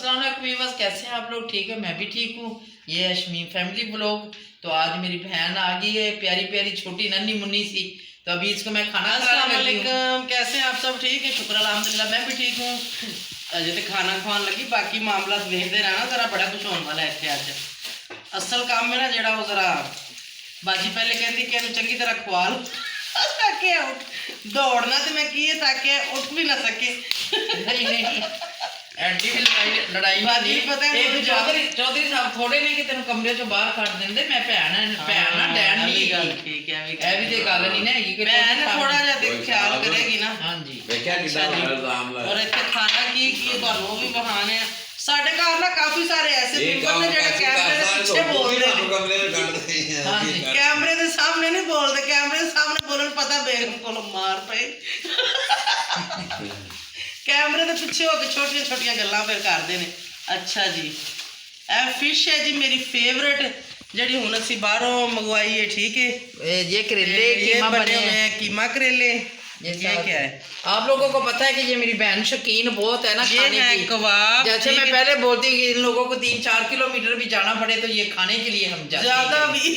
अस्सलाम वालेकुम व्यूअर्स, कैसे हैं आप लोग? ठीक है, मैं भी ठीक हूँ। ये है शमीम फैमिली ब्लॉग। तो आज मेरी बहन आ गई है, प्यारी प्यारी छोटी नन्ही मुन्नी सी। तो अभी इसको मैं खाना अस्सलाम वालेकुम, कैसे हैं आप सब? ठीक है, शुक्र अल्हम्दुलिल्लाह, मैं भी ठीक हूँ। अजे तो खाना खवान लगी, बाकी मामला देखते रहना, जरा बड़ा कुछ होने वाला है इतने अज। असल काम में ना जरा वो जरा बाजी पहले कहती कि इन्हें चंगी तरह खवा लो ताकि उठ दौड़ना तो मैं की ताकि उठ भी ना सके। नहीं नहीं एडी लड़ाई बाजी पता है एक चौधरी साहब थोड़े ने कि तेन कमरे चो बाहर कट देंदे। मैं भैन ना डैन नहीं गल ठीक है ਇਹ ਵੀ ਤੇ ਗੱਲ ਨਹੀਂ ਨਾ ਹੈਗੀ कि भैन थोड़ा जिहा देख ख्याल करेगी ना। हाँ जी और इतने खाना की ਤੁਹਾਨੂੰ ਵੀ ਬਹਾਨੇ ਆ। ਸਾਡੇ ਘਰ ਨਾ ਕਾਫੀ ਸਾਰੇ ਐਸੇ ਪੀਪਲ ਨੇ ਜਿਹੜੇ ਕੈਮਰੇ ਦੇ ਪਿੱਛੇ ਬੋਲਦੇ ਨੇ। हाँ जी कैमरे के सामने नहीं बोलते, कैमरे के सामने बोलन पता बेगम को मार पे। कैमरे के पीछे होकर छोटिया छोटिया गल्लां फिर करते हैं। अच्छा जी, ਇਹ फिश है जी मेरी फेवरेट ਜਿਹੜੀ ਹੁਣ ਅਸੀਂ ਬਾਹਰੋਂ ਮੰਗਵਾਈ है। ठीक है, ये करेले ये कीमा बने बने हुए हैं। हैं कीमा करेले। ये क्या है? आप लोगों को पता है कि ये मेरी बहन शौकीन बहुत है ना ये खाने है की। कबाब। जैसे मैं पहले बोलती कि इन लोगों को 3-4 किलोमीटर भी जाना पड़े तो ये खाने के लिए हम जाते ज्यादा हैं। भी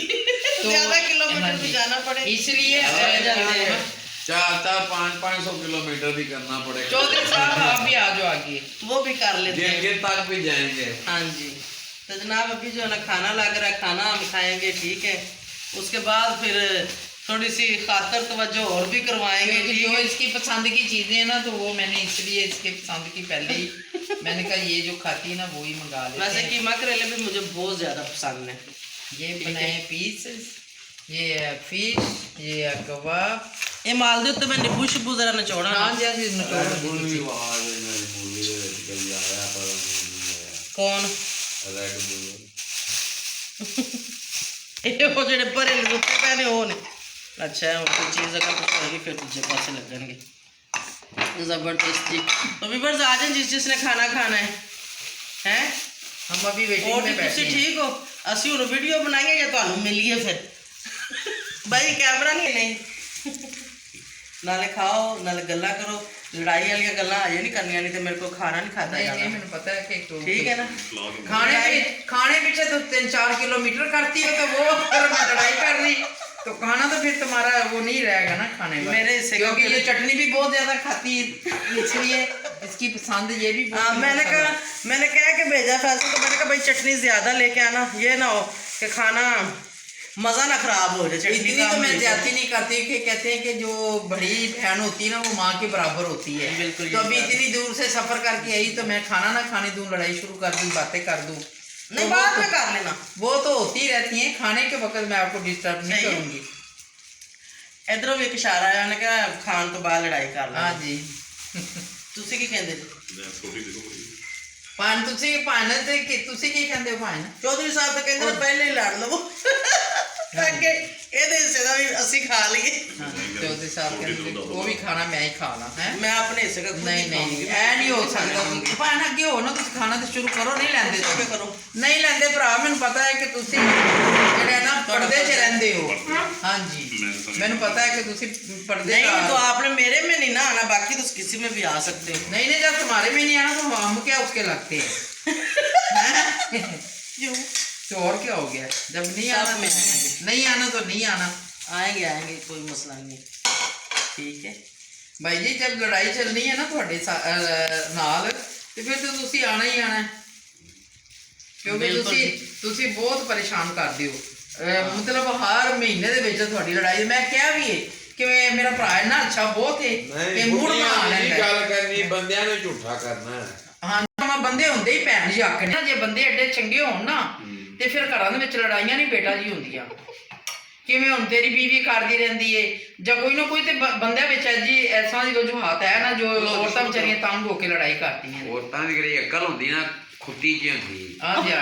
ज्यादा किलोमीटर भी जाना पड़े इसलिए जाते हैं। 400-500 किलोमीटर भी करना पड़ेगा। चौधरी साहब आप भी आ जाओ आगे। वो भी कर लेते हैं। गिरगिट तक भी जाएंगे। हाँ जी, तो जनाब अभी जो है ना खाना लग रहा है, खाना हम खाएंगे। ठीक है, उसके बाद फिर थोड़ी सी खातर तवज्जो और भी करवाएंगे। क्योंकि जो इसकी पसंद की चीजें हैं ना तो वो मैंने इसलिए इसके पसंद की पहले ही मैंने कहा ये जो खाती है ना वो ही मंगा लेते वैसे हैं। कीमा करेले भी मुझे बहुत ज़्यादा पसंद है। ये बनाए पीस, ये है फिश, ये है कबाब। ये माल दे उत्ते मैं नींबू शिबू जरा निचोड़ा ना। हाँ जी हाँ जी निचोड़ मूली आवाज मेरी मूली ਦੇ ਵਿੱਚ ਕਈ ਆਇਆ ਪਰ कौन ਰੈਡ ਬੁੱਲ ये वो जेडे भरे जुत्ते पहने हो ने। अच्छा है, और कोई चीज़ अगर कुछ होगी फिर दूसरे पास लगेंगे। ज़बरदस्ती। तो व्यूअर्स आ जाए जिसने खाना खाना है हैं। हम अभी वेटिंग और में बैठे तुसी हैं। ठीक हो? ਅਸੀਂ ਹੁਣ ਵੀਡੀਓ ਬਣਾਈਏ ਜਾਂ ਤੁਹਾਨੂੰ ਮਿਲੀਏ ਫਿਰ? भाई कैमरा नहीं नाले खाओ नाले गल्ला करो। लड़ाई वाली गल्ला अजे नहीं करनी, नहीं तो मेरे को खाना नहीं खाता नहीं नहीं जाना। मैंने पता है कि तो ठीक है ना। खाने पीछे तो 3-4 किलोमीटर करती हो तो वो अगर मैं लड़ाई कर रही तो खाना तो फिर तुम्हारा वो नहीं रहेगा ना खाने में। मेरे हिस्से का क्योंकि ये चटनी भी बहुत ज्यादा खाती है इसलिए इसकी पसंद ये भी बहुत। हाँ, मैंने कहा कि भेजा फैसल, तो मैंने कहा भाई चटनी ज़्यादा लेके आना, ये ना हो कि खाना मज़ा ना ख़राब हो जाए। चटनी इतनी तो मैं ज्यादा नहीं करती कि कहते हैं कि जो बड़ी बहन होती है ना वो माँ के बराबर होती है। बिल्कुल। तो अभी इतनी दूर से सफर करके आई तो मैं खाना ना खाने दूं, लड़ाई शुरू कर दूं, बातें कर दूं। नहीं, बाद में कर लेना। वो तो होती रहती हैं, खाने के वक्त मैं आपको डिस्टर्ब नहीं करूंगी। इधरों भी एक इशारा है, उन्हें कहा खान तो बाद लड़ाई कर लो। हाँ जी तुसी की कहते पान तुसी पान ते कि तुसी की कहंदे हो पान? चौधरी साहब तो कहते पहले ही लड़ लवो ताकि ਇਹਦੇ ਹਿੱਸੇ ਦਾ ਵੀ ਅਸੀਂ खा लिए। चौधरी साहब कहते वो भी खाना मैं ही खाना है। मैं अपने हिस्से का खुद ही नहीं खाऊंगी। नहीं ऐ नहीं हो सकता। पान अगे हो ना तुम खाना तो शुरू करो। नहीं लेंदे तो करो। नहीं लेंदे भरा, मैंने पता है कि तुसी ਜਿਹੜੇ ਨਾ ਪਰਦੇ 'ਚ ਰਹਿੰਦੇ ਹੋ। हाँ जी मैंने पता है कि तुसी पर्दे नहीं तो आपने मेरे में नहीं ना आना, बाकी तो किसी में भी आ सकते हो। नहीं जब तुम्हारे में नहीं आना तो हम क्या उसके लगते हैं। क्यों? तो और क्या हो गया? जब नहीं सब आना में तो नहीं आना तो नहीं आना। आएंगे कोई मसला नहीं। ठीक है भाई जी जब लड़ाई चलनी है ना ਤੁਹਾਡੇ ਨਾਲ ਤੇ ਫਿਰ ਤਾਂ ਤੁਸੀਂ ਆਣਾ ਹੀ ਆਣਾ ਕਿਉਂਕਿ ਤੁਸੀਂ ਬਹੁਤ ਪਰੇਸ਼ਾਨ ਕਰਦੇ ਹੋ। ਮਤਲਬ ਹਰ ਮਹੀਨੇ ਦੇ ਵਿੱਚ ਤੁਹਾਡੀ ਲੜਾਈ। ਮੈਂ ਕਿਹਾ ਵੀ ਹੈ ਕਿ ਮੇਰਾ ਭਰਾ ਹੈ ਨਾ ਅੱਛਾ ਬਹੁਤ ਹੈ ਕਿ ਮੂਡ ਬਣਾ ਲੈਂਦਾ। ਗੱਲ ਕਰਨੀ ਬੰਦਿਆਂ ਨੂੰ ਝੂਠਾ ਕਰਨਾ ਹੈ। ਹਾਂ ਬੰਦੇ ਹੁੰਦੇ ਹੀ ਭੈਣ ਜੀ ਆਖਣੇ ਜੇ ਬੰਦੇ ਐਡੇ ਚੰਗੇ ਹੋਣ ਨਾ ਤੇ ਫਿਰ ਘਰਾਂ ਦੇ ਵਿੱਚ ਲੜਾਈਆਂ ਨਹੀਂ ਬੇਟਾ ਜੀ ਹੁੰਦੀਆਂ। ਕਿਵੇਂ ਹੁਣ ਤੇਰੀ ਬੀਵੀ ਕਰਦੀ ਰਹਿੰਦੀ ਏ ਜਾਂ ਕੋਈ ਨਾ ਕੋਈ ਤੇ ਬੰਦਿਆਂ ਵਿੱਚ ਜੀ ਐਸਾ ਦੀ ਵਜੂਹਾਤ ਹੈ ਨਾ ਜੋ ਔਰਤਾਂ ਵਿਚਾਰੀਆਂ ਤੰਗ ਹੋ ਕੇ ਲੜਾਈ ਕਰਦੀਆਂ ਨੇ। ਔਰਤਾਂ ਦੀ ਜਿਹੜੀ ਅਕਲ ਹੁੰਦੀ ਨਾ ਖੁੱਤੀ ਜਿਹੀ ਹੁੰਦੀ। ਆ ਜੀ ਆ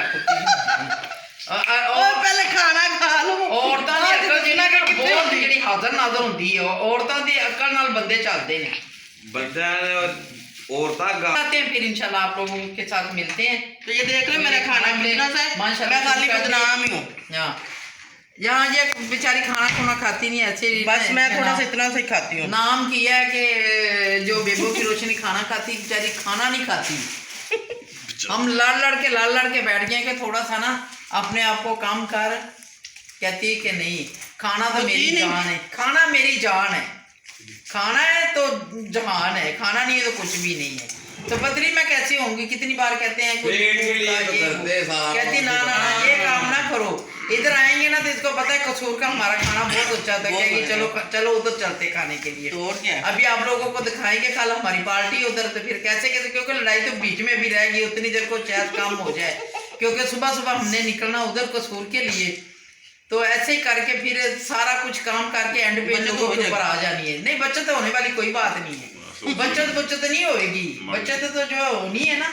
और पहले खाना खा लो। ਔਰਤਾਂ ਦੀ ਅਕਲ ਜਿਹਨਾਂ ਕਿ ਬਹੁਤ ਜਿਹੜੀ ਹਾਜ਼ਰ ਨਾਜ਼ਰ ਹੁੰਦੀ ਹੈ ਔਰਤਾਂ ਦੀ ਅਕਲ ਨਾਲ ਬੰਦੇ ਚੱਲਦੇ ਨੇ। ਬੰਦਾ औरतां आते हैं फिर इंशाल्लाह आप लोगों के साथ मिलते हैं। तो ये देख लो मेरा खाना कितना सा है। माशाल्लाह मैं खाली बदनाम ही हूँ। यहाँ ये बेचारी खाना खुना खाती नहीं ऐसे। बस मैं थोड़ा सा इतना सा ही खाती हूँ। नाम किया है कि जो बेबो की रोशनी खाना खाती बेचारी खाना नहीं खाती। हम लड़ के बैठ गए कि थोड़ा सा ना अपने आप को काम कर। कहती है कि नहीं, खाना तो मेरी जान है, खाना मेरी जान है, खाना है तो जहान है, खाना नहीं है तो कुछ भी नहीं है। तो पत्नी मैं कैसी होंगी? कितनी बार कहते हैं कुछ पेट के लिए तो करते हैं सारा। कहती ना ना ना ये काम ना करो, इधर आएंगे ना तो इसको पता है कसूर का हमारा खाना बहुत अच्छा था, कहेगी चलो चलो उधर चलते खाने के लिए। तो और क्या है? अभी आप लोगों को दिखाएंगे कल हमारी पार्टी उधर, तो फिर कैसे कैसे, क्योंकि लड़ाई तो बीच में भी रहेगी उतनी देर को शायद काम हो जाए, क्योंकि सुबह सुबह हमने निकलना उधर कसूर के लिए। तो ऐसे ही करके फिर सारा कुछ काम करके एंड पे लोगों के ऊपर आ जानी है। नहीं, बचत होने वाली कोई बात नहीं है, बचत नहीं होगी, बचत तो जो होनी है ना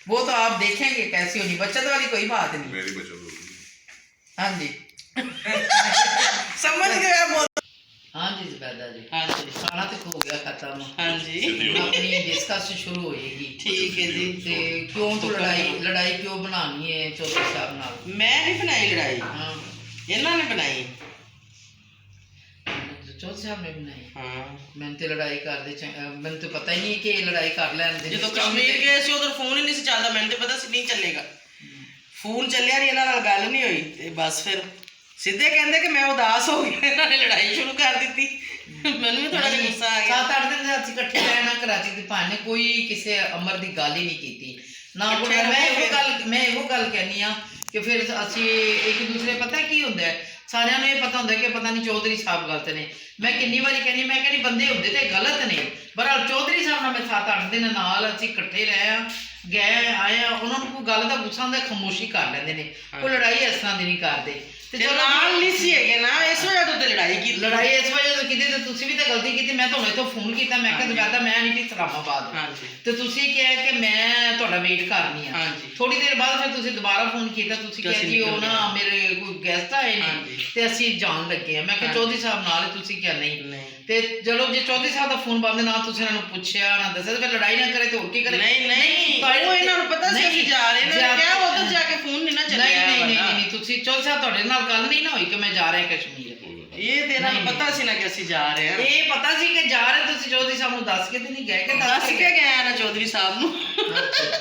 वो तो आप देखेंगे कैसी होनी, बचत वाली कोई बात नहीं। मेरी बचत होगी। हाँ जी समझ गए आप बोल। हाँ जी जुबैदा जी, हाँ जी, खाना तो हो गया खत्म, हाँ जी, अपनी डिस्कस शुरू होएगी। ठीक है जी। ते क्यों तो लड़ाई क्यों बनानी है चौधरी साहब नाल? मैं नहीं बनाई लड़ाई, हाँ इन्होंने बनाई। चौधरी साहब ने बनाई। हाँ, मैंने तो लड़ाई कर दे, मैंने तो पता ही नहीं कि लड़ाई कर लैन दे। ਜਦੋਂ ਕਸ਼ਮੀਰ ਗਏ ਸੀ ਉਧਰ ਫੋਨ ਹੀ ਨਹੀਂ ਸੀ ਚੱਲਦਾ, ਮੈਨੂੰ ਤੇ ਪਤਾ ਸੀ ਨਹੀਂ ਚੱਲੇਗਾ, ਫੋਨ ਚੱਲਿਆ ਨਹੀਂ, ਇਹਨਾਂ ਨਾਲ ਗੱਲ ਨਹੀਂ ਹੋਈ ਤੇ ਬਸ ਫਿਰ ਸਿੱਧੇ ਕਹਿੰਦੇ ਕਿ ਮੈਂ ਉਦਾਸ ਹੋ ਗਿਆ, ਇਹਨਾਂ ਨੇ ਲੜਾਈ ਸ਼ੁਰੂ ਕਰ ਦਿੱਤੀ। ਮੈਨੂੰ ਵੀ ਥੋੜਾ ਜਿਹਾ ਗੁੱਸਾ ਆ ਗਿਆ। 7-8 ਦਿਨ ਅਸੀਂ ਇਕੱਠੇ ਰਹਿਣਾ ਕਰਾਚੀ ਦੀ ਭਾਣੇ ਕੋਈ ਕਿਸੇ ਅਮਰ ਦੀ ਗੱਲ ਹੀ ਨਹੀਂ ਕੀਤੀ ਨਾ। ਮੈਂ ਇਹੋ ਗੱਲ ਕਹਿੰਦੀ ਆ ਕਿ ਫਿਰ ਅਸੀਂ ਇੱਕ ਦੂਸਰੇ ਪਤਾ ਕੀ ਹੁੰਦਾ ਹੈ, ਸਾਰਿਆਂ ਨੂੰ ਇਹ ਪਤਾ ਹੁੰਦਾ ਕਿ ਪਤਾ ਨਹੀਂ ਚੌਧਰੀ ਸਾਹਿਬ ਗਲਤ ਨੇ। ਮੈਂ ਕਿੰਨੀ ਵਾਰੀ ਕਹਿੰਦੀ, ਮੈਂ ਕਹਿੰਦੀ ਬੰਦੇ ਹੁੰਦੇ ਤੇ ਗਲਤ ਨੇ, ਪਰ ਚੌਧਰੀ ਸਾਹਿਬ ਨਾਲ ਮੈਂ 7-8 ਦਿਨ ਨਾਲ ਅਸੀਂ ਇਕੱਠੇ ਰਹੇ ਆ, ਗਏ ਆਏ ਆ, ਉਹਨਾਂ ਨੂੰ ਕੋਈ ਗੱਲ ਦਾ ਗੁੱਸਾ ਹੁੰਦਾ ਖਾਮੋਸ਼ੀ ਕਰ ਲੈਂਦੇ ਨੇ, ਕੋਈ ਲੜਾਈ ਇਸ ਤਰ੍ਹਾਂ ਦੀ ਨਹੀਂ ਕਰਦੇ। ਤੇ ਤੇ ਚਲੋ ਨਾਲ ਨਹੀਂ ਸੀ ਹੈਗੇ ਨਾ, ਇਸ ਵਜ੍ਹਾ ਤੋਂ ਤੇ ਲੜਾਈ ਕੀਤੀ। ਲੜਾਈ ਇਸ ਵਜ੍ਹਾ ਤੋਂ ਕੀਤੀ ਤੇ ਤੁਸੀਂ ਵੀ ਤਾਂ ਗਲਤੀ ਕੀਤੀ। ਮੈਂ ਤੁਹਾਨੂੰ ਇੱਥੋਂ ਫੋਨ ਕੀਤਾ, ਮੈਂ ਕਿਹਾ ਦੁਬਾਰਾ ਮੈਂ ਨਹੀਂ ਇਸਲਾਮਾਬਾਦ, ਹਾਂਜੀ, ਤੇ ਤੁਸੀਂ ਕਿਹਾ ਕਿ ਮੈਂ ਤੁਹਾਡਾ ਵੇਟ ਕਰਨੀ ਆ। ਹਾਂਜੀ, ਥੋੜੀ ਦੇਰ ਬਾਅਦ ਫਿਰ ਤੁਸੀਂ ਦੁਬਾਰਾ ਫੋਨ ਕੀਤਾ, ਤੁਸੀਂ ਕਿਹਾ ਜੀ ਉਹ ਨਾ ਮੇਰੇ ਕੋਈ ਗੈਸਟ ਆਏ ਨੇ ਹਾਂਜੀ, ਤੇ ਅਸੀਂ ਜਾਣ ਲੱਗੇ ਆ। ਮੈਂ ਕਿਹਾ ਚੌਧਰੀ ਸਾਹਿਬ ਨਾਲ ਹੈ, ਤੁਸੀਂ ਕਿਹਾ ਨਹੀਂ। ਨਹੀਂ ਤੇ ਚਲੋ ਜੇ ਚੌਧਰੀ ਸਾਹਿਬ ਦਾ ਫੋਨ ਬੰਦ ਨਾ ਤੁਸੀਂ ਇਹਨਾਂ ਨੂੰ ਪੁੱਛਿਆ ਨਾ ਦੱਸਿਆ ਤੇ ਫਿਰ ਲੜਾਈ ਨਾ ਕਰੇ ਤੇ ਹੋਰ ਕੀ ਕਰੇ? ਨਹੀਂ ਨਹੀਂ, ਉਹ ਇਹਨਾਂ ਨੂੰ ਪਤਾ ਸੀ ਅਸੀਂ ਜਾ ਰਹੇ ਨੇ, ਕਿਹਾ ਉਧਰ ਜਾ ਕੇ ਫੋਨ ਨਹੀਂ ਨਾ ਚੱਲਿਆ। ਨਹੀਂ ਤੁਸੀਂ ਚੌਧਰੀ ਸਾਹਿਬ ਤੁਹਾਡੇ ਨਾਲ ਗੱਲ ਨਹੀਂ ਨਾ ਹੋਈ ਕਿ ਮੈਂ ਜਾ ਰਿਹਾ ਕਸ਼ਮੀਰ? ਇਹ ਤੇ ਇਹਨਾਂ ਨੂੰ ਪਤਾ ਸੀ ਨਾ ਕਿ ਅਸੀਂ ਜਾ ਰਹੇ ਹਾਂ। ਇਹ ਪਤਾ ਸੀ ਕਿ ਜਾ ਰਹੇ, ਤੁਸੀਂ ਚੌਧਰੀ ਸਾਹਿਬ ਨੂੰ ਦੱਸ ਕੇ ਤੇ ਨਹੀਂ ਗਏ ਕਿ ਦੱਸ ਕੇ ਗਏ ਨਾ ਚੌਧਰੀ ਸਾਹਿਬ ਨੂੰ,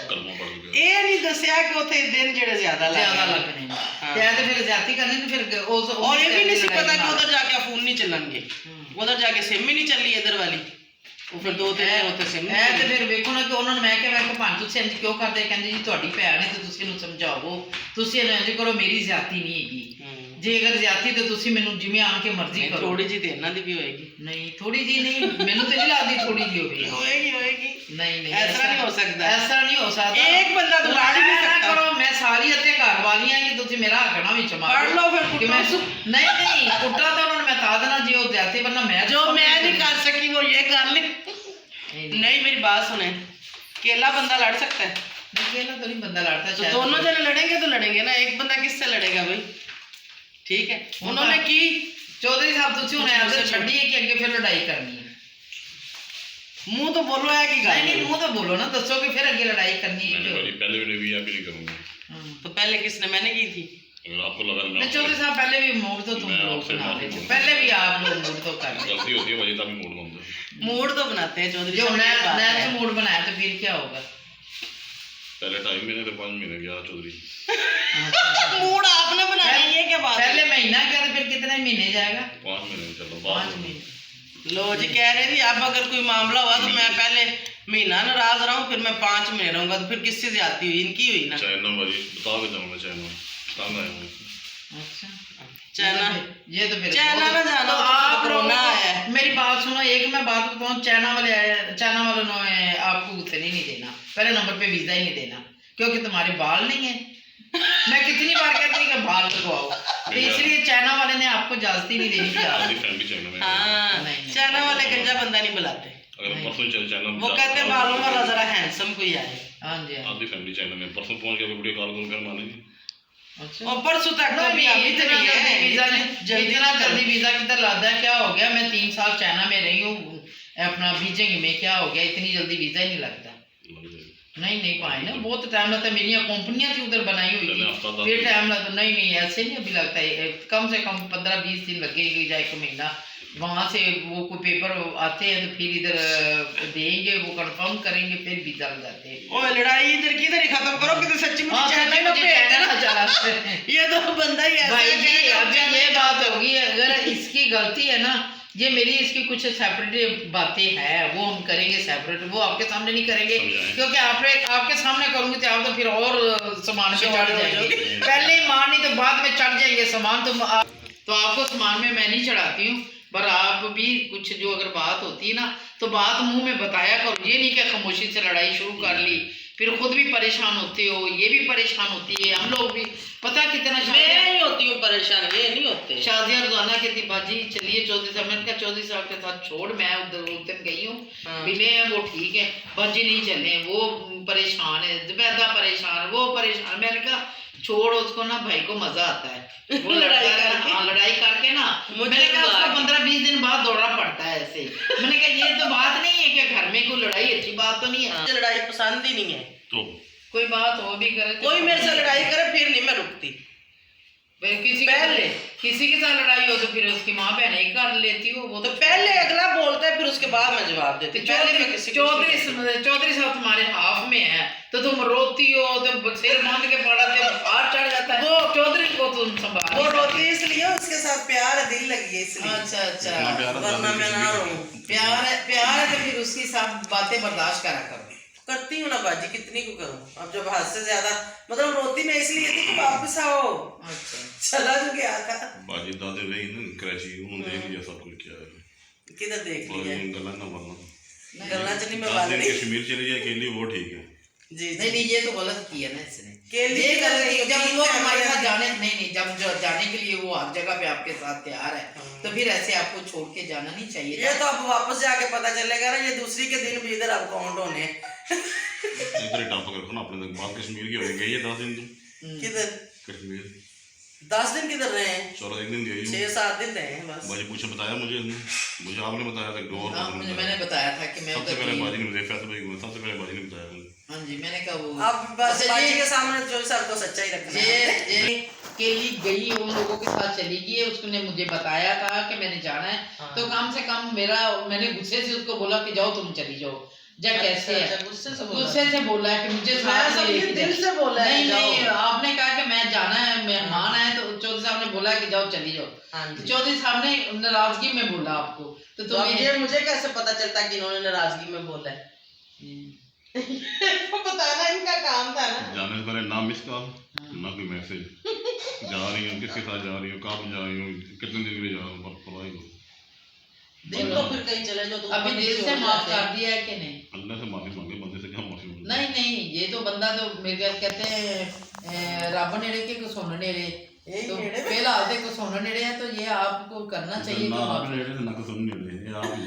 ਕਲਮਾ ਪੜ ਗਿਆ। ਇਹ ਨਹੀਂ ਦੱਸਿਆ ਕਿ ਉੱਥੇ ਦਿਨ ਜਿਹੜੇ ਜ਼ਿਆਦਾ ਲੱਗਣੇ ਨੇ ਤੇ ਇਹ ਤੇ ਫਿਰ ਜ਼ਿਆਦਤੀ ਕਰਨੀ ਤੇ ਫਿਰ ਉਸ ਔਰ ਇਹ ਵੀ ਨਹੀਂ ਸੀ ਪਤਾ ਕਿ ਉਧਰ ਜਾ ਕੇ ਫੋਨ ਨਹੀਂ ਚੱਲਣਗੇ, ਉਧਰ ਜਾ ਕੇ ਸਿਮ ਹੀ ਨਹੀਂ ਚੱਲੀ ਇਧਰ ਵਾਲੀ, ਉਹ ਫਿਰ 2-3 ਦਿਨ ਉੱਥੇ ਸਿਮ ਇਹ ਤੇ ਫਿਰ ਵੇਖੋ ਨਾ ਕਿ ਉਹਨਾਂ ਨੂੰ ਮੈਂ ਕਿਹਾ ਭਾਂ ਤੁਸੀਂ ਇੰਜ ਕਿਉਂ ਕਰਦੇ? ਕਹਿੰਦੇ ਜੀ ਤੁਹਾਡੀ ਭੈਣ ਹੈ ਤੇ ਤੁਸੀਂ ਇਹਨੂੰ ਸਮਝਾਓ, ਤੁਸੀਂ ਇਹਨੂੰ ਇੰਜ ਕਰੋ, ਮੇਰੀ ਜ਼ਿਆਦਤੀ ਨਹੀਂ ਹੈਗੀ, ਜੇ ਅਗਰ ਜ਼ਿਆਦਤੀ ਤੇ ਤੁਸੀਂ ਮੈਨੂੰ ਜਿਵੇਂ ਆਣ ਕੇ ਮਰਜ਼ੀ ਕਰੋ। ਥੋੜੀ ਜਿਹੀ ਤੇ ਇਹਨਾਂ ਦੀ ਵੀ ਹੋਏਗੀ। ਨਹੀਂ ਥੋੜੀ ਜੀ ਨਹੀਂ, ਮੈਨੂੰ ਤੇ ਨਹੀਂ ਲੱਗਦੀ ਥੋੜੀ ਜੀ ਹੋਵੇਗੀ। ਹੋਏਗੀ ਨਹੀਂ ਐਸਾ ਨਹੀਂ ਹੋ ਸਕਦਾ, ਐਸਾ ਨਹੀਂ ਹੋ ਸਕਦਾ। ਇੱਕ ਬੰਦਾ ਤਾਂ ਲੜ ਹੀ ਨਹੀਂ ਸਕਦਾ। ਕਰੋ ਮੈਂ ਸਾਰੀ ਅਤੇ ਘਰ ਵਾਲੀਆਂ ਕਿ ਤੁਸੀਂ ਮੇਰਾ ਹੱਕਣਾ ਵਿੱਚ ਮਾਰੋ। ਪੜ ਲਓ ਫਿਰ ਕਿ ਮੈਂ ਨਹੀਂ ਕੁੱਟਾ ਤਾਂ ਉਹਨਾਂ ਨੂੰ ਮੈਂ ਤਾਂ ਦੇਣਾ ਜੇ ਉਹ ਜ਼ਿਆਦਤੀ ਵਰਨਾ ਮੈਂ ਜੋ ਮੈਂ ਨਹੀਂ ਕਰ ਸਕੀ ਉਹ ਇਹ ਕਰ ਲੈ। नहीं मेरी बात सुने, अकेला बंदा लड़ सकता है? अकेला तो नहीं बंदा लड़ता, तो दोनों जने लड़ेंगे तो लड़ेंगे ना, एक बंदा किससे लड़ेगा भाई? ठीक है, उन्होंने की चौधरी साहब तुसी हुणे आदत छड्डी है कि अगे फिर लड़ाई करनी है? मुंह तो बोलो है कि गाली? नहीं मुंह तो बोलो ना, दसो कि फिर अगे लड़ाई करनी है। पहले भी भी आप नहीं करूंगा। तो पहले किसने? मैंने की थी। अगर आपको लगा नहीं चौधरी साहब पहले भी मूड तो तुम लोग बना रहे थे, पहले भी आप लोग मूड तो कर रहे गलती होती है वजह तभी मूड बनता है। मूड तो बनाते हैं चौधरी जो साहब, नेक्स्ट मूड बनाया तो फिर क्या होगा? पहले 2.5 महीने तो 5 महीने गया चौधरी। मूड आपने बनाया, ये क्या बात है? पहले महीना गया तो फिर कितने महीने जाएगा? 5 महीने चलो 5 महीने। लो जी कह रहे थे अब अगर कोई मामला हुआ तो मैं पहले महीना नाराज रहा हूँ, फिर मैं 5 महीने रहूंगा, तो फिर किससे ज्यादती हुई? इनकी हुई ना। चाइना वाली बता देता हूँ मैं, चाइना कहाँ आया हूँ। अच्छा चाइना, ये तो फिर चाइना ना जाना, तो आप कोरोना आया है। मेरी बात सुनो, एक मैं बात बताऊँ, चाइना वाले आए, चाइना वालों ने आपको उतने नहीं देना, पहले नंबर पे वीजा ही नहीं देना, क्योंकि तुम्हारे बाल नहीं है। मैं कितनी बार कहती हूँ कि बाल लगवाओ, तो इसलिए चाइना वाले ने आपको इजाजत ही नहीं देनी थी। हाँ, चाइना वाले गंजा बंदा नहीं बुलाते, अगर परसों चल चाइना वो कहते हैं बालों वाला जरा हैंडसम कोई आए। हाँ जी आधी फैमिली चाइना में परसों पहुंच गया, वीडियो कॉल करूँ फिर मानेगी। अच्छा और परसों तक तो भी अभी तो नहीं है वीजा, इतना जल्दी वीजा किधर लाता है? क्या हो गया, मैं 3 साल चाइना में रही हूँ, अपना बीजिंग में, क्या हो गया इतनी जल्दी वीजा ही नहीं लगता? नहीं पाए ना, बहुत टाइम लगता है, मेरी कंपनियां थी उधर बनाई हुई थी, फिर टाइम लगता। नहीं ऐसे नहीं अभी लगता है, कम से कम 15-20 दिन लगेगी या 1 महीना, वहाँ से वो कोई पेपर आते हैं तो फिर इधर देंगे, वो कंफर्म करेंगे, फिर वीजा लगाते हैं। ओ लड़ाई इधर की इधर ही खत्म करो कि सच्ची मुझे हाँ, चैनल में मुझे भेज चैनल देना। चला ये तो बंदा ही ऐसा भाई है जी, कि अभी ये बात होगी, अगर इसकी गलती है ना, ये मेरी इसकी कुछ सेपरेट बातें हैं, वो हम करेंगे सेपरेट, वो आपके सामने नहीं करेंगे, क्योंकि आपके सामने करूंगी तो आप तो फिर और सामान पे चढ़ जाएंगे। पहले ही मान नहीं तो बाद में चढ़ जाएंगे सामान। तो आपको सामान में मैं नहीं चढ़ाती हूँ, पर आप भी कुछ जो अगर बात होती है ना तो बात मुंह में बताया करो। ये नहीं कि खामोशी से लड़ाई शुरू कर ली, फिर खुद भी परेशान होते हो, ये भी परेशान होती है, हम लोग भी। पता कितना मैं ही होती हूँ परेशान, ये नहीं होते। शादियाँ रोजाना कहती बाजी चलिए चौधरी साहब, मैंने कहा चौधरी साहब के साथ छोड़, मैं उधर उस दिन गई हूँ, मिले हैं वो ठीक है, बाजी नहीं चले, वो परेशान है, जुबैदा परेशान, वो परेशान। मैंने कहा छोड़ उसको ना, भाई को मजा आता है वो लड़ाई करके। हाँ, लड़ाई करके ना, मैंने कहा उसको 15-20 दिन बाद दौड़ना पड़ता है ऐसे। मैंने कहा ये तो बात नहीं है कि घर में कोई लड़ाई अच्छी बात तो नहीं है। मुझे लड़ाई पसंद ही नहीं है, तो कोई बात हो भी करे, कोई मेरे से लड़ाई करे फिर नहीं मैं रुकती। किसी के साथ लड़ाई हो तो फिर उसकी माँ बहन ही कर लेती हो, वो तो पहले अगला बोलता है फिर उसके बाद मैं जवाब देती। पहले मैं किसी चौधरी साहब तुम्हारे हाफ में है तो तुम रोती हो, तो सिर बांध के पड़ा तो बाहर चढ़ जाता है। वो चौधरी को तुम संभाल, वो रोती है इसलिए उसके साथ प्यार है, दिल लगी है इसलिए। अच्छा वरना मैं ना रो। प्यार है तो फिर उसकी सब बातें बर्दाश्त करा करो। करती हूँ ना बाजी, कितनी को करूँ। अब जब हद से ज्यादा मतलब रोती मैं इसलिए थी कि वापस आओ, अच्छा चला जो गया था। बाजी दादे गई ना कराची, उन्होंने देख लिया सब कुछ क्या है। किधर देख लिया? गला ना बनना, गलना चली मैं 10 बात दिन नहीं। कश्मीर चली जाए अकेली, वो ठीक है। जी नहीं ये तो गलत किया ना इसने। केली ये की गलत गलती की, जब वो है, हमारे साथ हमारे जाने नहीं जब जो जाने के लिए वो हर जगह पे आपके साथ तैयार है, तो फिर ऐसे आपको छोड़ के जाना नहीं चाहिए। ये तो अब वापस जाके पता चलेगा ना, ये दूसरी के दिन भी इधर अब काउंट होने। इधर ही टॉप रखो ना अपने तक, बात कश्मीर की हो गई है 10 दिन तुम किधर कश्मीर 10 दिन किधर रहे हैं? चलो एक दिन गई हूँ। 6-7 दिन रहे हैं बस। बाजी पूछे बताया मुझे आपने बताया था दो हाँ, मैंने बताया था कि मैं सबसे उधर पहले गई हूँ। बाजी ने मुझे फैसला भाई को सबसे पहले बाजी ने बताया मुझे। हाँ जी, मैंने कहा वो अब बस अच्छा, बाजी ये- के सामने जो सबको सच्चाई रखना है। ये केली गई उन लोगों के साथ चली गई, उसने मुझे बताया था कि मैंने जाना है। हाँ। तो कम से कम मैंने गुस्से से उसको बोला कि जाओ तुम चली जाओ। जा कैसे है, गुस्से से बोला है कि मुझे साथ में लेके दिल जाओ। से बोला है नहीं जाओ। आपने कहा कि मैं जाना है, मेहमान है, तो चौधरी साहब ने बोला कि जाओ चली जाओ। हाँ तो जी। चौधरी साहब ने नाराजगी में बोला आपको, तो तो अब तुम्हें ये मुझे कैसे पता चलता कि इन्होंने नाराजगी में बोला है? बताना इनका काम था ना। जाने से पहले ना मिस कॉल ना कोई मैसेज, जा रही हूँ किसके साथ जा रही हूँ, कब जा रही हूँ, कितने दिन के लिए जा रहा हूँ, परवाही को दिन तो फिर कहीं चले जाओ तो अभी दिल से माफ कर दिया है कि नहीं? अल्लाह से माफी मांगे, बंदे से क्या माफी मांगे। नहीं ये तो बंदा तो मेरे ख्याल कहते हैं रब नेड़े के को सुन नेड़े, यही तो नेड़े में। फिलहाल तो को सुन नेड़े है, तो ये आपको करना चाहिए। ना तो आप आप नेड़े से ना को सुन नहीं रहे, ये आप ही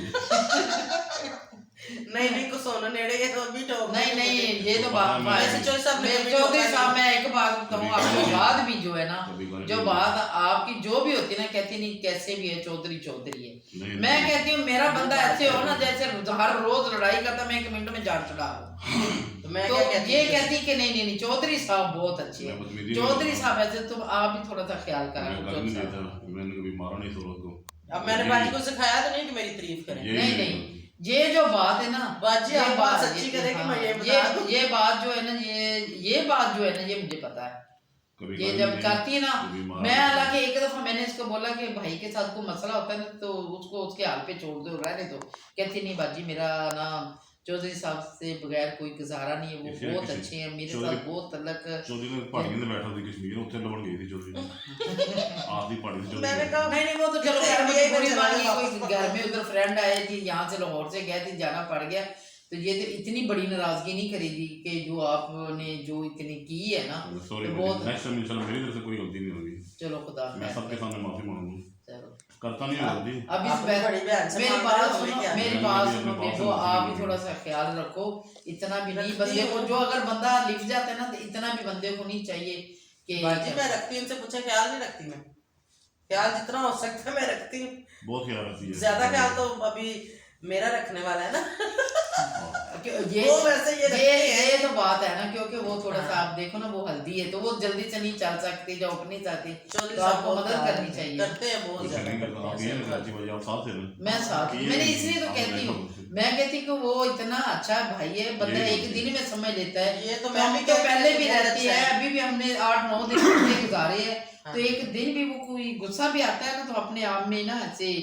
नहीं को सोना नेड़े ये तो भी टॉप। नहीं ये तो बात वैसे चौधरी साहब ने कभी चौधरी टोका साहब नहीं। मैं एक बात बताऊँ आपकी बात भी जो है ना, कभी कभी जो बात आपकी जो भी होती है ना, कहती नहीं कैसे भी है चौधरी है। नहीं, मैं नहीं। कहती हूँ मेरा बंदा ऐसे हो ना जैसे हर रोज लड़ाई करता, मैं 1 मिनट में जान चढ़ा तो मैं तो क्या कहती ये हूँ? कहती कि नहीं चौधरी साहब बहुत अच्छे मैं हैं। बदतमीजी चौधरी नहीं साहब ऐसे तो आप भी थोड़ा सा ख्याल करा मैं करो कर नहीं चौधरी देता, साहब। मैंने कभी मारा नहीं सूरज को। अब मैंने बाजी को सिखाया तो नहीं कि मेरी तारीफ करें। यही नहीं ये जो बात है ना, बाजी ये आप बात बात सच्ची करें कि मैं ये ये बता दूं। ये बात जो है ना, ये बात जो है ना, ये मुझे पता है। कभी ये कभी जब नहीं, करती है ना, कभी मारा मैं नहीं। हालांकि एक दफा मैंने इसको बोला कि भाई के साथ कोई मसला होता है ना तो उसको उसके हाल पे छोड़ दो, रहने दो। कहती नहीं बाजी मेरा ना चौधरी साहब से बगैर कोई गुजारा नहीं है, वो किसी- बहुत किसी- अच्छे हैं, मेरे चौधरी- साथ बहुत तलक। चौधरी ने पहाड़ियों में बैठा थी कश्मीर, उत्थे लवण गई थी चौधरी ने आधी पहाड़ी से मैंने चौधरी कहा नहीं वो तो चलो कितने घर में ये बुरी में बात चला नहीं, गया कोई घर में उधर फ्रेंड आए थे, यहाँ से लाहौर से गए थे, जाना पड़ गया। तो ये तो इतनी बड़ी नाराजगी नहीं खरीदी कि जो आपने जो इतनी की है ना, सॉरी तो बहुत नेक्स्ट टाइम इंशाल्लाह मेरी तरफ से कोई गलती नहीं होगी, चलो खुदा मैं सबके सामने माफी मांगूंगा, चलो करता नहीं हूँ गलती। अब इस आपने बड़ी बहन से मेरी मांगा बात तो सुनो, हमें क्या? मेरी मैंने बात भी सुनो अपने पास बेटो, से आप भी माफी थोड़ा सा ख्याल रखो। इतना भी नहीं रखती बंदे को, हूँ। जो अगर बंदा लिख जाता है ना तो इतना भी बंदे को नहीं चाहिए कि बाजी मैं रखती हूँ, इनसे पूछे ख्याल नहीं रखती मैं। ख्याल जितना हो सकता है मैं रखती हूँ, बहुत ख्याल रखती है, ज्यादा ख्याल तो अभी मेरा रखने वाला है ना। ये वो वैसे ये तो बात है ना, क्योंकि वो थोड़ा सा आप देखो ना, वो हल्दी है तो वो जल्दी से नहीं चल सकती, जो अपनी चाहती, तो आपको मदद करनी चाहिए। करते हैं बहुत कुछ नहीं करता आप ये नहीं करती भाई, आप साथ थे ना। मैं साथ, मैंने इसलिए तो कहती हूँ, मैं कहती कि वो इतना अच्छा भाई है, बंदा एक दिन में समझ लेता है। ये तो तो मैं हम भी तो कहती पहले हूँ भी बहुत रहती अच्छा है, है। अभी भी हमने 8-9 दिन अपने गुजारे हैं, तो एक दिन भी वो कोई गुस्सा भी आता है ना, तो अपने आप में ना ऐसे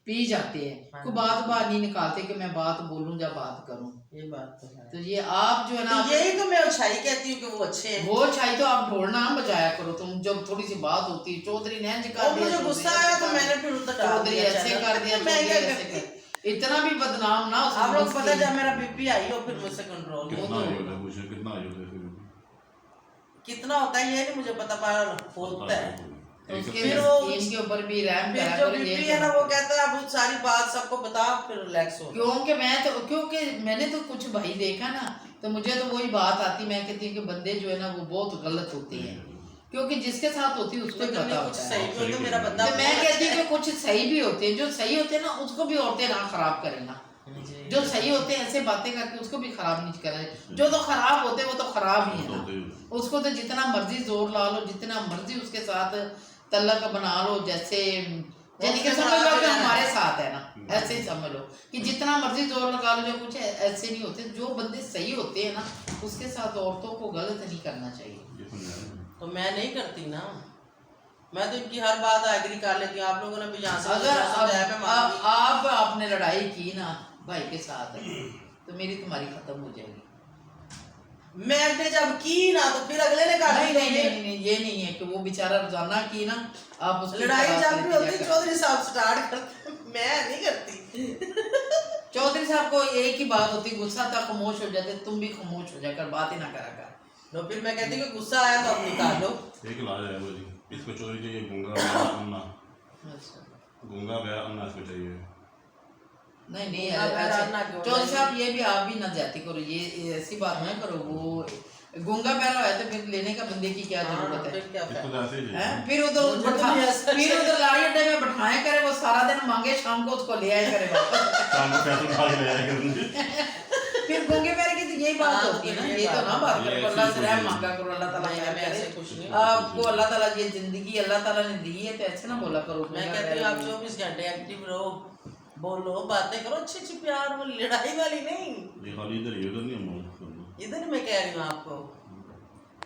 पी जाते हैं, कोई बात बात नहीं निकालते कि मैं बात बोलूं या बात करूं। ये बात तो है। तो ये आप जो है ना, तो यही तो मैं अच्छाई कहती हूँ कि वो अच्छे हैं। वो चाहिए तो आप ढोल ना बजाया करो, तुम जब थोड़ी सी बात होती, चौधरी ने इंज कर और दिया, मुझे गुस्सा आया तो मैंने फिर उधर डाल चौधरी दिया ऐसे चैनल। कर दिया, मैं क्या चौधरी ऐसे करती? कर, इतना भी बदनाम ना हो। आप लोग पता जब मेरा बीपी आई हो फिर मुझसे कंट्रोल नहीं कितना आयु है पूछे, कितना आयु है फिर कितना होता है ये नहीं मुझे पता, पर होता है। तो उसके फिर वो- इनके ऊपर भी रहम फिर करा जो करो, ये बीपी है ना वो कहता है अब सारी बात सबको बता फिर रिलैक्स हो। क्योंकि मैं तो, क्योंकि मैंने तो कुछ भाई देखा ना, तो मुझे तो वही बात आती, मैं कहती हूँ कि बंदे जो है ना वो बहुत गलत होते हैं, क्योंकि जिसके साथ होती है उसको ही पता कुछ होता है। सही भी हो तो मेरा बंदा तो मैं कहती हूँ कि कुछ सही भी होते हैं, जो सही होते हैं ना उसको भी औरतें ना खराब करें ना, जो सही होते हैं ऐसे बातें करके उसको भी खराब नहीं करें, जो तो खराब होते हैं वो तो खराब ही है ना, उसको तो जितना मर्जी जोर ला लो, जितना मर्जी उसके साथ तल्लक बना लो, जैसे यानी कि समझ लो कि हमारे साथ है ना, ऐसे ही समझ लो कि जितना मर्जी जोर लगा लो, जो कुछ ऐसे नहीं होते, जो बंदे सही होते हैं ना उसके साथ औरतों को गलत नहीं करना चाहिए। तो मैं नहीं करती ना, मैं तो इनकी हर बात एग्री कर लेती हूँ। आप लोगों ने भी यहाँ से अगर आप आपने लड़ाई की ना भाई के साथ, तो मेरी तुम्हारी खत्म हो जाएगी। मैंने जब की ना तो फिर अगले ने कहा नहीं नहीं नहीं नहीं, ये नहीं है कि वो बेचारा रोजाना की ना, आप उसकी लड़ाई खराब जब भी होती नतीजा कर- चौधरी साहब स्टार्ट करते, मैं नहीं करती। चौधरी साहब को एक ही बात होती, गुस्सा था खामोश हो जाते, तुम भी खामोश हो जाकर बात ही ना करा कर। तो फिर मैं कहती हूँ कि गुस्सा आया तो अब निकाल लो। एक इलाज है वो जी, इसको चोरी चाहिए गूंगा गया अन्ना, अच्छा। गूंगा गया अन्ना इसको चाहिए। नहीं नहीं गूंगा पैरा अच्छा, ना क्यों? चौधरी साहब ये भी आप भी ना जाती करो, ये ऐसी बात ना करो, वो गूंगा पैरा है तो फिर लेने का बंदे की क्या जरूरत है? फिर क्या इसको फायदा? तो ऐसे ही चाहिए। हैं? फिर उधर मुझे तो बैठा, भी ऐसा फिर उधर लाड़ी अड्डे में बैठाए करे, वो सारा दिन मांगे, शाम को उसको ले आए करे वापस। शाम को पैसे उठा के ले आया करेंगे। फिर गूंगे पैर की तो यही बात होती है ना, ये तो ना बात करो, अल्लाह से रहम मांगा करो, अल्लाह ताला नहीं, खैर मैं ऐसे करे। खुश नहीं हूँ। आपको अल्लाह ताला ये जिंदगी अल्लाह ताला ने दी है, तो ऐसे ना बोला करो। मैं कहती हूँ आप 24 घंटे एक्टिव रहो, बोलो, बातें करो अच्छी अच्छी, प्यार वाली, लड़ाई वाली नहीं। ये खाली इधर ही उधर नहीं हम इधर मैं कह रही हूँ आपको,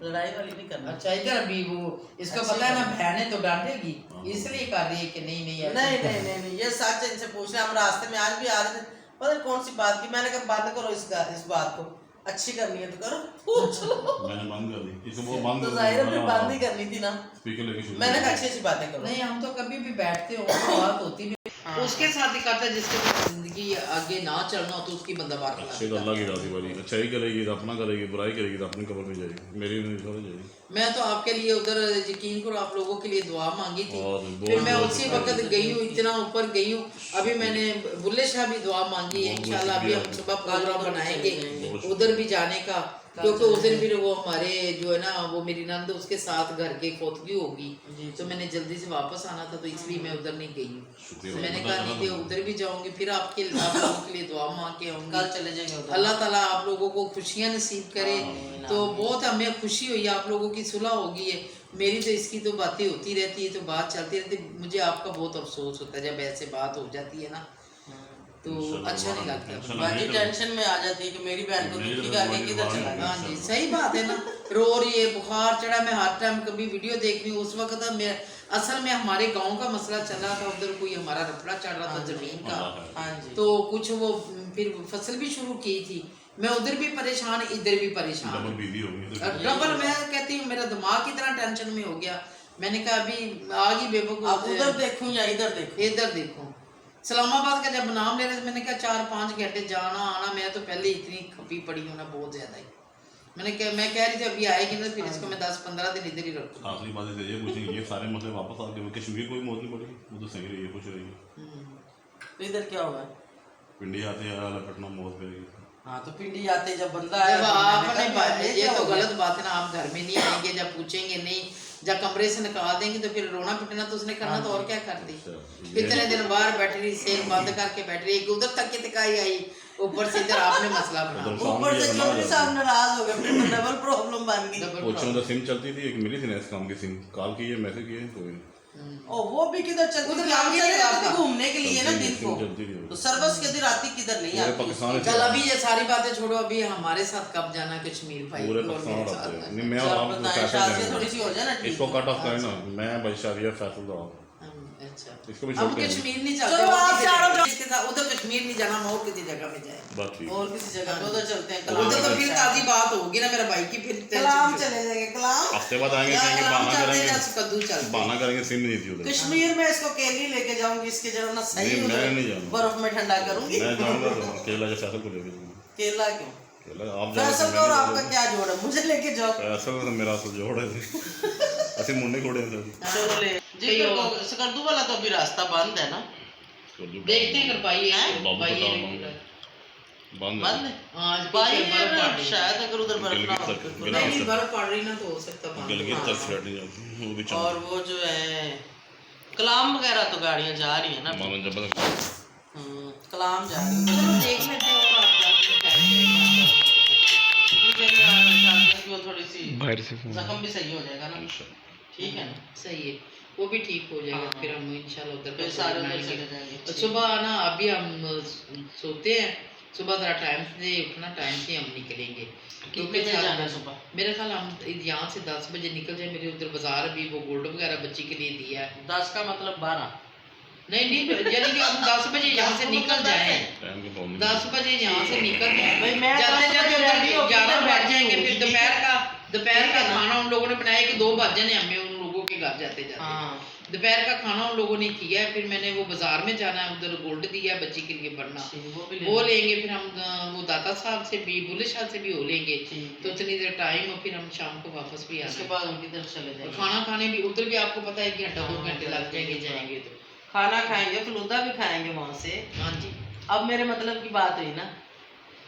लड़ाई वाली नहीं करना। अच्छा इधर अभी वो इसको पता है ना, बहने तो डांटेगी, इसलिए कर रही है कि नहीं नहीं ऐसे- नहीं नहीं नहीं नहीं, ये सच है, इनसे पूछना। हम रास्ते में आज भी आ रहे थे, पता नहीं कौन सी बात की, मैंने कहा बंद करो इस बात को, अच्छी करनी है तो करो, पूछ लो। मैंने बंद कर दी इसको, वो बंद तो कर जाहिर है फिर दी। बंद ही करनी थी ना। स्पीकर लेके शुरू मैंने कहा अच्छी अच्छी बातें करो। नहीं हम तो कभी भी बैठते हो तो बात होती भी उसके साथ ही करता है, जिसके साथ जिंदगी आगे ना चलना हो तो उसकी बंदा बात अच्छे तो अल्लाह की राजी वाली, अच्छाई करेगी तो अपना करेगी, बुराई करेगी तो अपनी कब्र में जाएगी, मेरी नहीं छोड़ जाएगी। मैं तो आपके लिए उधर यकीन करो आप लोगों के लिए दुआ मांगी थी, और फिर मैं बहुत उसी वक्त गई हूँ, इतना ऊपर गई हूँ। अभी मैंने बुल्ले शाह भी दुआ मांगी है, इंशाल्लाह अभी हम सुबह प्रोग्राम बनाएंगे उधर भी जाने का, क्योंकि उस दिन फिर वो हमारे जो है ना, वो मेरी नंद उसके साथ घर के खोतगी होगी, तो मैंने जल्दी से वापस आना था, तो इसलिए मैं उधर नहीं गई हूँ। तो मैंने कहा नहीं कि उधर भी जाऊंगी, फिर आप लोगों के लिए दुआ मांग के आऊंगी। कल चले जाएंगे उधर। अल्लाह ताला आप लोगों को खुशियां नसीब करे। तो बहुत हमें खुशी हुई, आप लोगों की सुलह हो गई है, मेरी तो इसकी तो बातें होती रहती है, तो बात चलती रहती है। मुझे आपका बहुत अफसोस होता है जब ऐसे बात हो जाती है ना, तो अच्छा नहीं लगता। बाजी टेंशन में आ जाती है कि मेरी बहन को दुखी करके किधर चला गया। हाँ जी सही बात है ना, रो रही है, बुखार चढ़ा, मैं हर टाइम कभी वीडियो देख रही हूँ, उस वक्त मैं असल में हमारे गांव का मसला चल रहा था, उधर कोई हमारा रफड़ा चढ़ रहा था जमीन का, हाँ जी। तो कुछ वो फिर फसल भी शुरू की थी, मैं उधर भी परेशान इधर भी परेशान, डबल बिजी हो गई तो डबल। मैं कहती हूँ मेरा दिमाग की तरह टेंशन में हो गया। मैंने कहा अभी आगे बेवकूफ, अब उधर देखूं या इधर देखूं? इधर देखो। इस्लामाबाद का जब नाम ले रहे थे, मैंने कहा 4-5 घंटे जाना आना, मैं तो पहले इतनी खपी पड़ी हूँ ना, बहुत ज्यादा ही। मैं कह रही थी अभी आएगी ना, फिर इसको मैं 10-15 दिन इधर ही रखूँ। आखिरी बात है ये पूछेंगे, ये सारे मसले वापस आ गए, कश्मीर कोई मौत नहीं पड़ी, वो तो सही रही है, खुश रही। तो इधर क्या हुआ? पिंडी आते हैं पटना मौत करेगी। हाँ तो पिंडी आते जब बंदा जब आया, आपने ये तो गलत बात है ना, आप घर में नहीं आएंगे, जब पूछेंगे नहीं या कमरे से निकाल देंगे तो फिर रोना पिटना तो उसने करना, तो और क्या कर दी। अच्छा, इतने दिन बाहर बैठ रही, सेल बंद करके बैठ रही, एक उधर तक की तिकाई आई, ऊपर से इधर आपने मसला बना। उधर शाम ऊपर की से बना चौधरी साहब नाराज हो गए, फिर तो डबल प्रॉब्लम बन गई। डबल पोछों में सिम चलती थी, एक मिली थी ना इस काम की सिम, कॉल की है, मैसेज किए, कोई नहीं। ओ वो भी किधर चलती उधर थी, काम हम ही चले नहीं जाते थे आता। घूमने के लिए ना दिन को, चलती थी तो सर्विस के दिन आती किधर नहीं पूरे आती। पाकिस्तान चल अभी ये सारी बातें छोड़ो, अभी हमारे साथ कब जाना कश्मीर भाई पूरे और पाकिस्तान मेरे आते हैं। साथ। नहीं मैं और आप बताएं, फैसल शादी देंगे। थोड़ी सी हो जाए ना ठीक। इसको कट ऑफ करें ना, मैं बशारिया फैसल दो आप। अच्छा इसको भी अब छोड़ते हैं। कश्मीर नहीं चलो चाहते, आप चारों इसके साथ उधर कश्मीर नहीं जाना, हम और किसी जगह में जाए। बात ठीक और किसी जगह पे उधर चलते हैं, उधर तो कलाम फिर ताजी बात होगी ना मेरा भाई की, फिर कलाम टेंशन चले जाएंगे, कलाम हफ्ते बाद आएंगे, या कहेंगे कलाम बहाना चलते हैं, करेंगे, या कद्दू चलते बहाना करेंगे, सिम नहीं थी उधर। कश्मीर में इसको केली लेके जाऊंगी, इसके जरा ना सही नहीं, उधर मैं नहीं जाऊंगा। बर्फ में ठंडा करूंगी। मैं जाऊंगा तो केला के फैसल को लेके जाऊंगा। केला क्यों? केला आप फैसल जाओ और आपका क्या जोड़ है, मुझे लेके जाओ। फैसल तो मेरा तो जोड़ है ऐसे मुंडे खोड़े हैं सर। चलो ले जी, सकर्दू वाला तो अभी रास्ता बंद है ना, देखते हैं अगर भाई बाबू भाई का काम है। बंद बंद है। है आज भाई पीछे बर्फ पड़ रही है। शायद अगर उधर बर्फ ना हो गिलगित तो तक- खुला नहीं हो। नहीं बर्फ पड़ रही ना तो हो सकता बंद। गिलगित तक फ्लड नहीं जाती, वो भी चल और वो जो है कलाम वगैरह तो गाड़ियां जा रही है ना, मानो जब कलाम जा रही है। चलो देख लेते हैं और आप जाके कैसे ठीक है, मैं चाहती हूँ कि वो थोड़ी सी बाहर से जख्म भी सही हो जाएगा ना, ठीक है ना, सही है, वो भी ठीक हो जाएगा। हाँ। फिर हम इंशाल्लाह उधर फिर का सारे प्लान उधर बनाएंगे। चले जाएंगे। और सुबह ना अभी हम सोते हैं, सुबह जरा टाइम से उठना, टाइम से हम निकलेंगे कितने बजे जाना है सुबह? मेरे ख्याल हम यहाँ से 10 बजे निकल जाए। मेरे उधर बाजार भी वो गोल्ड वगैरह बच्ची के लिए दिया है। 10 का मतलब 12। नहीं नहीं यानी कि हम 10 बजे यहाँ से निकल जाए, टाइम के पाबंद 10 बजे यहाँ से निकल भाई जाए, मैं जाते 10 जाते बजे ready उधर होके 11 इधर बैठ जाएंगे। बैठी फिर होगी। दोपहर का खाना उन लोगों ने बनाया कि 2 बज जाने हमें उन लोगों के घर जाते जाते। हाँ दोपहर का खाना उन लोगों ने किया है। फिर मैंने वो बाजार में जाना है, उधर गोल्ड दिया है बच्ची के लिए पढ़ना, वो भी वो लेंगे। फिर हम वो दाता साहब से भी, बुल्ले शाह से भी हो लेंगे, ठीक तो इतनी देर टाइम और फिर हम शाम को वापस भी उसके आएंगे। बाद हम किधर चले और जाएंगे? खाना खाने भी उधर भी आपको पता है 1 घंटा 2 हाँ, घंटे लग जाएंगे जाएंगे तो। खाना खाएंगे, फलूदा भी खाएंगे वहां से। हाँ जी, अब मेरे मतलब की बात हुई ना,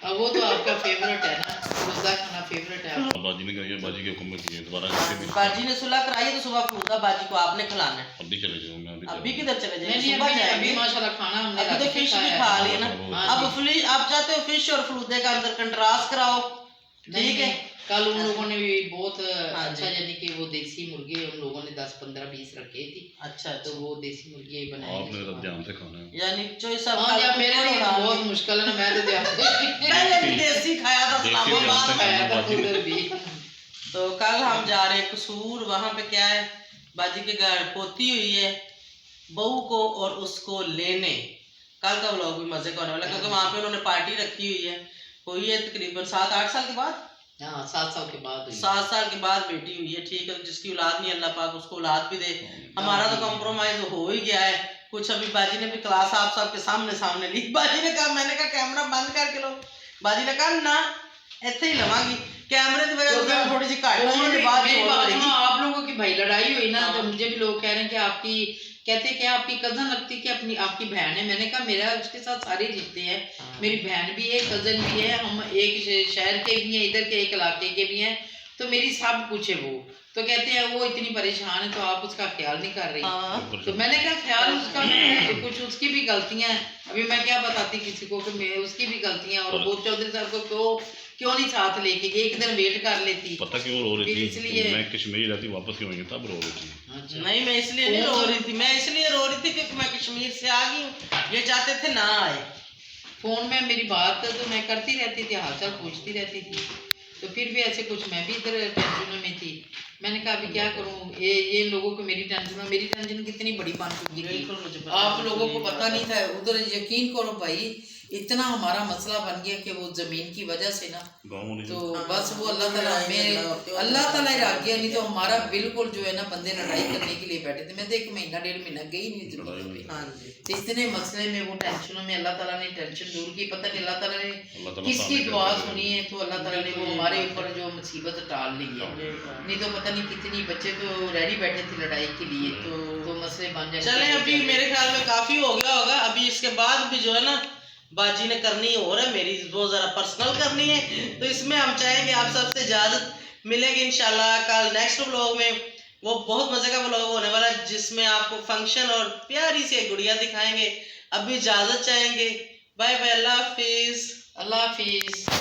अब वो तो आपका फेवरेट है ना, रोजा खाना फेवरेट है आपका। बाजी ने कही है, बाजी के हुक्म में किए दोबारा किसी भी बाजी ने सुलह कराई है तो सुबह फलूदा बाजी को आपने खिलाना है। अभी चले जाऊंगा अभी किधर चले नहीं जाएंगे? नहीं सुबह अभी जाएंगे। माशाल्लाह खाना हमने अभी तो रात को फिश भी खाया खा है। ली ना। हाँ, अब आप चाहते हो फिश और फलूदे का अंदर कंट्रास्ट कराओ, नहीं ठीक है? नहीं, कल उन लोगों ने भी बहुत हाँ अच्छा, जी। यानी कि वो देसी मुर्गे उन लोगों ने 10 15 20 रखे थी, अच्छा तो वो देसी मुर्गे आपने बनाए। तो ध्यान से खाना है। यानी चॉइस सब हाँ यार मेरे लिए तो बहुत मुश्किल है ना, मैं तो पहले भी देसी खाया था, देसी इस्लामाबाद जानते खाया हैं। था। उधर भी। तो कल हम जा रहे हैं कसूर, वहां पे क्या है, बाजी के घर पोती हुई है, बहू को और उसको लेने। कल का व्लॉग भी मजे का होने वाला है, क्योंकि वहां पे उन्होंने पार्टी रखी हुई है। हुई है तकरीबन 7-8 साल के बाद, हाँ 7 साल के बाद हुई। 7 साल के बाद बेटी हुई है, ठीक है। जिसकी औलाद नहीं अल्लाह पाक उसको औलाद भी दे। हमारा तो कॉम्प्रोमाइज हो ही गया है कुछ। अभी बाजी ने भी क्लास आप सबके सामने ली। बाजी ने कहा, मैंने कहा कैमरा बंद करके लो। बाजी ने कहा ना ਇੱਥੇ ਹੀ ਲਵਾਂਗੀ, कैमरे की वजह से थोड़ी सी घट फोन है, में- बाद मेरी में बात बोलेगी। सुनो, आप लोगों की भाई लड़ाई हुई ना, तो हाँ। मुझे भी लोग कह रहे हैं कि आपकी कहते क्या आपकी कजन लगती कि अपनी आपकी बहन है। मैंने कहा मेरा उसके साथ सारे रिश्ते हैं, मेरी बहन भी है, कजन भी है, हम एक शहर के भी हैं, इधर के एक इलाके के भी हैं, तो मेरी सब कुछ है वो। तो कहते हैं वो इतनी परेशान है तो आप उसका ख्याल नहीं कर रही। हाँ। तो मैंने कहा ख्याल उसका मैं कुछ उसकी भी गलतियां हैं, अभी मैं क्या बताती किसी को कि मैं उसकी भी गलतियां, और वो चौधरी साहब को क्यों नहीं साथ लेके गए, एक दिन वेट कर लेती। पता क्यों रो रही फिर थी? इसलिए- मैं कश्मीरी रहती वापस क्यों आई तब रो रही थी। अच्छा। नहीं, मैं इसलिए नहीं रो रही थी, मैं इसलिए रो रही थी क्योंकि मैं कश्मीर से आ गई हूँ। ये चाहते थे ना आए। फोन में मेरी बात तो मैं करती रहती थी, हालचाल पूछती रहती थी, तो फिर भी ऐसे कुछ मैं भी इधर टेंशन में थी। मैंने कहा अभी क्या करूँ, ये लोगों को मेरी टेंशन कितनी बड़ी बन चुकी थी, बिल्कुल मुझे पता आप है। लोगों को पता नहीं था। उधर यकीन करो भाई, इतना हमारा मसला बन गया कि वो जमीन की वजह से ना, गाँव वाली तो बस वो अल्लाह ताला में अल्लाह ताला ही रख गया, नहीं तो हमारा बिल्कुल जो है ना बंदे लड़ाई करने के लिए बैठे थे। मैं तो 1 महीना 1.5 महीना गई नहीं जमीन पे। हाँ जी। तो इतने मसले में वो टेंशनों में अल्लाह ताला ने टेंशन दूर की। पता नहीं अल्लाह ताला ने अल्लाह ताला किसकी सामने दुआ कर सुनी है, तो अल्लाह ताला ने वो हमारे ऊपर जो मुसीबत टाल ली है। नहीं तो पता नहीं कितनी बच्चे तो रेडी बैठे थे लड़ाई के लिए, तो मसले बन जाए। चले अभी मेरे ख्याल में काफी हो गया होगा। अभी इसके बाद भी जो है ना बाजी ने करनी और है, मेरी वो जरा पर्सनल करनी है, तो इसमें हम चाहेंगे आप सबसे इजाजत मिलेगी इंशाल्लाह कल नेक्स्ट व्लॉग में। वो बहुत मजे का व्लॉग होने वाला है जिसमें आपको फंक्शन और प्यारी सी एक गुड़िया दिखाएंगे। अभी इजाजत चाहेंगे। बाय बाय, अल्लाह हाफिज। अल्लाह हाफिज।